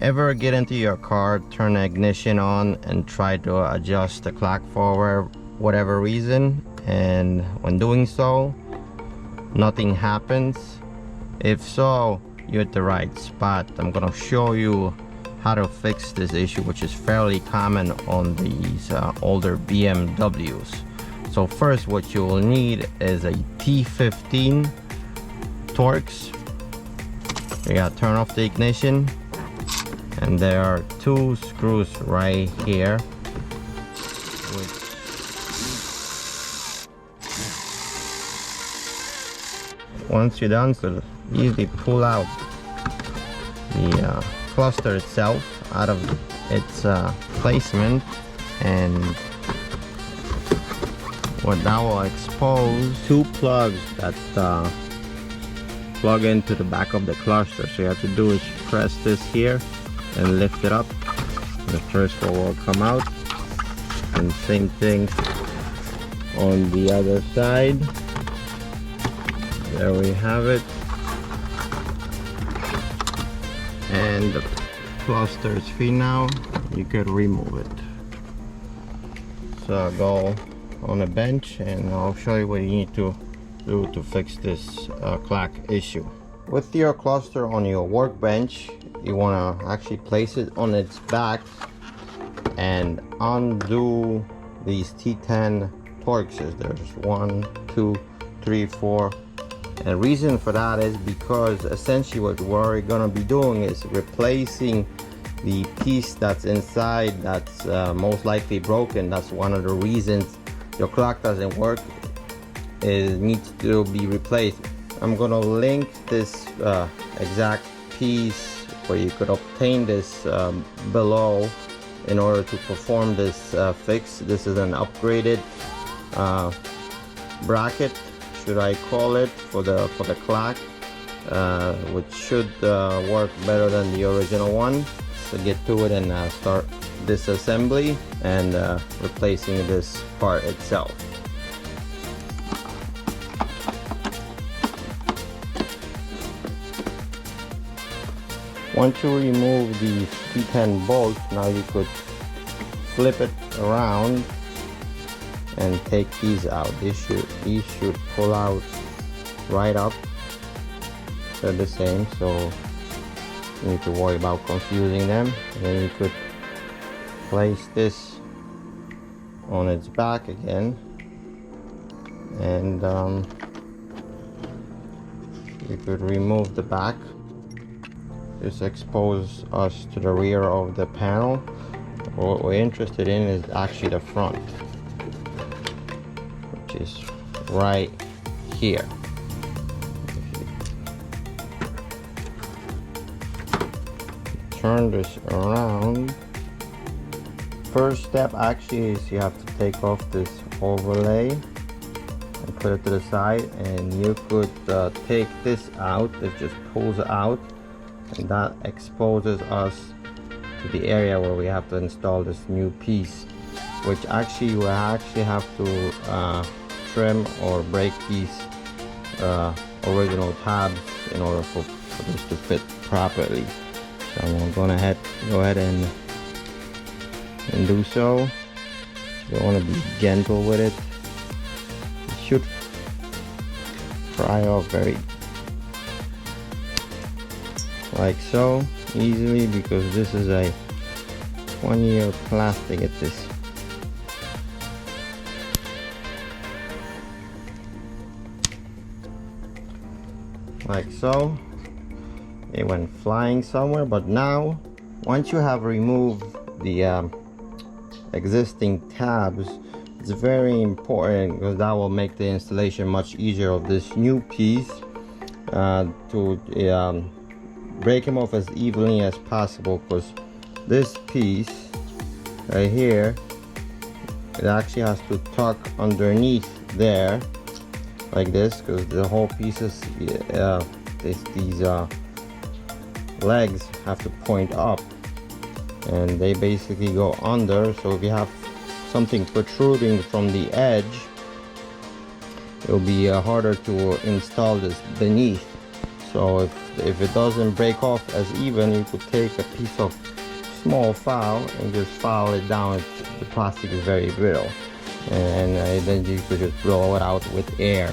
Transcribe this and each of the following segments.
Ever get into your car, turn the ignition on and try to adjust the clock for whatever reason, and when doing so nothing happens? If so, you're at the right spot. I'm gonna show you how to fix this issue, which is fairly common on these older BMWs. So first, what you will need is a T15 Torx. You gotta turn off the ignition, and there are two screws right here, once you're done, so easily pull out the cluster itself out of its placement, and what that will expose two plugs that plug into the back of the cluster. So you have to do is press this here and lift it up. The first one will come out, and same thing on the other side. There we have it, and the cluster is free now. You could remove it. So I'll go on a bench and I'll show you what you need to do to fix this clock issue. With your cluster on your workbench, you want to actually place it on its back and undo these T10 Torxes. There's 1, 2, 3, 4. And the reason for that is because essentially what we're gonna be doing is replacing the piece that's inside that's most likely broken. That's one of the reasons your clock doesn't work. It needs to be replaced. I'm gonna link this exact piece where you could obtain this below in order to perform this fix. This is an upgraded bracket, should I call it, for the clock, which should work better than the original one. So get to it and start disassembly and replacing this part itself. Once you remove the T10 bolts, now you could flip it around and take these out. These should pull out right up. They're the same, so you need to worry about confusing them. And then you could place this on its back again, and you could remove the back. This exposes us to the rear of the panel. What we're interested in is actually the front, which is right here. Turn this around. First step actually is you have to take off this overlay and put it to the side, and you could take this out. It just pulls out, and that exposes us to the area where we have to install this new piece, which actually we actually have to trim or break these original tabs in order for this to fit properly. So I'm going to go ahead and do so. You want to be gentle with it. It should fry off very like so easily, because this is a 1-year plastic at this. Like so. It went flying somewhere, but now once you have removed the existing tabs, it's very important, because that will make the installation much easier of this new piece, to break them off as evenly as possible, because this piece right here, it actually has to tuck underneath there like this, because the whole pieces, these legs have to point up, and they basically go under. So if you have something protruding from the edge, it will be harder to install this beneath. So if it doesn't break off as even, you could take a piece of small file and just file it down. The plastic is very brittle, and then you could just blow it out with air.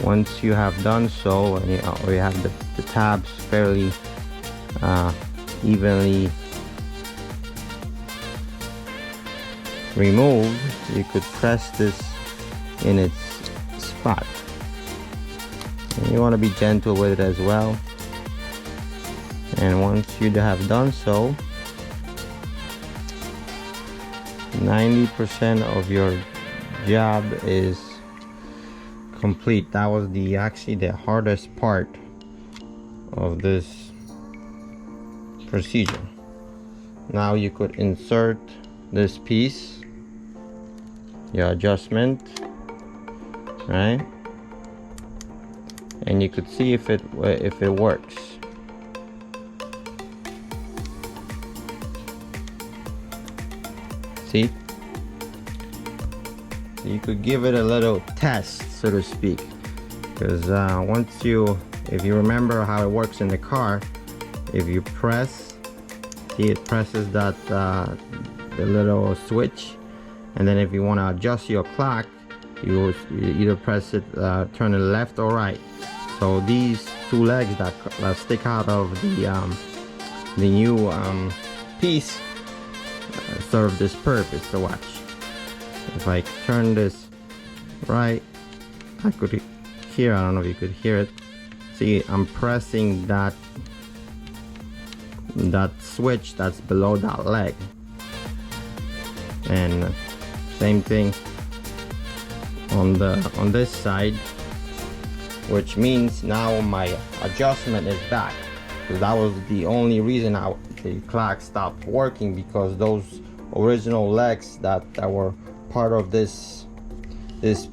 Once you have done so, and you have the tabs fairly evenly removed, you could press this in its spot. And you want to be gentle with it as well. And once you have done so, 90% of your job is complete. That was actually the hardest part of this procedure. Now you could insert this piece, your adjustment, right? And you could see if it works. See? You could give it a little test, so to speak, because if you remember how it works in the car, if you press, see, it presses that the little switch, and then if you want to adjust your clock, you either press it, turn it left or right. So these two legs that stick out of the new piece serve this purpose. So watch. If I turn this right, I could hear, I don't know if you could hear it. See, I'm pressing that switch that's below that leg. And same thing on this side, which means now my adjustment is back, because that was the only reason the clock stopped working, because those original legs that were part of this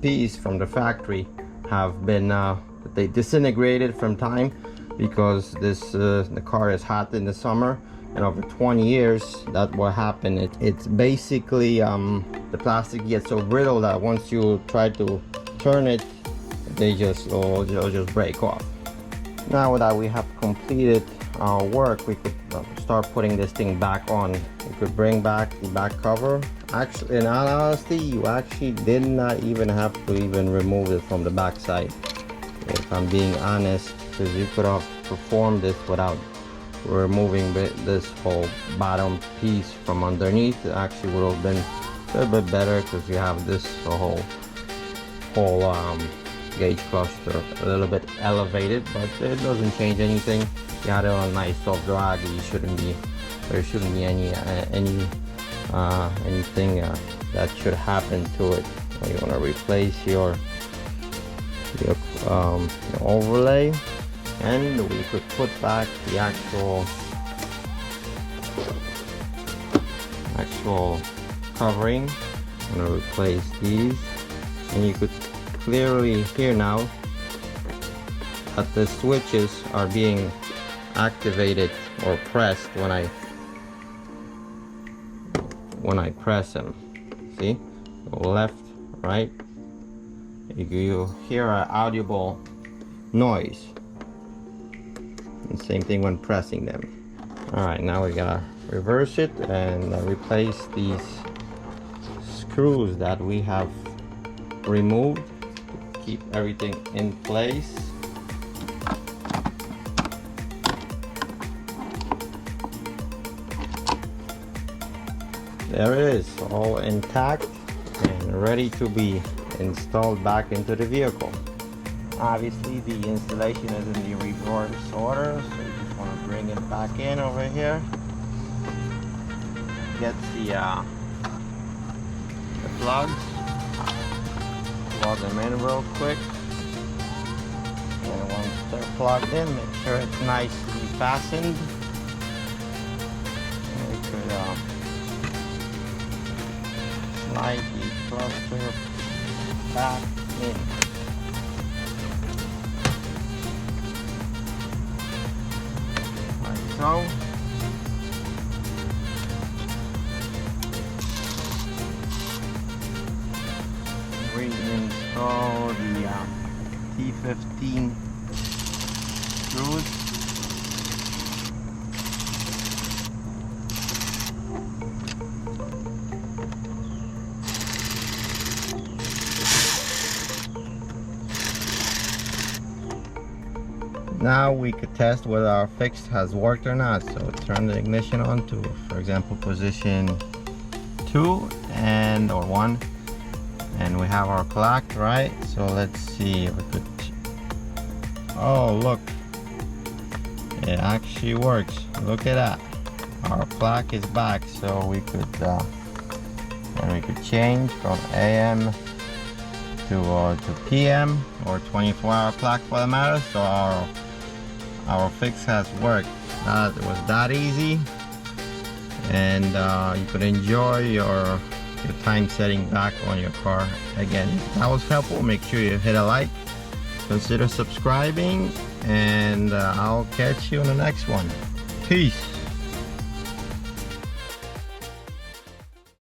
piece from the factory have been they disintegrated from time, because the car is hot in the summer, and over 20 years that what happened. It's basically the plastic gets so brittle that once you try to turn it, they'll just break off. Now that we have completed our work, we could start putting this thing back on. We could bring back the back cover. Actually, in all honesty, you actually did not even have to remove it from the back side, if I'm being honest, because you could have performed this without removing this whole bottom piece from underneath. It actually would have been a little bit better, because you have this whole gauge cluster a little bit elevated, but it doesn't change anything. You had it on nice soft drag. There shouldn't be anything that should happen to it. You want to replace your overlay, and we could put back the actual covering. I'm going to replace these, and you could clearly hear now that the switches are being activated or pressed when I press them. See, left, right, you hear an audible noise, and same thing when pressing them. All right, now we gotta reverse it and replace these screws that we have removed to keep everything in place. There it is, all intact and ready to be installed back into the vehicle. Obviously the installation is in the reverse order, so you just want to bring it back in over here. Get the plugs, plug them in real quick, and once they're plugged in, make sure it's nicely fastened. And we could slide the cluster back in. Like so. Reinstall the 15 screws. Now we could test whether our fix has worked or not. So turn the ignition on to, for example, position 2 and or 1, and we have our clock, right? So let's see if we could. Oh, look, it actually works. Look at that. Our clock is back, so we could change from AM to PM, or 24-hour clock for the matter. So our fix has worked. That was that easy, and you could enjoy your time setting back on your car again. If that was helpful, make sure you hit a like, consider subscribing, and I'll catch you in the next one. Peace.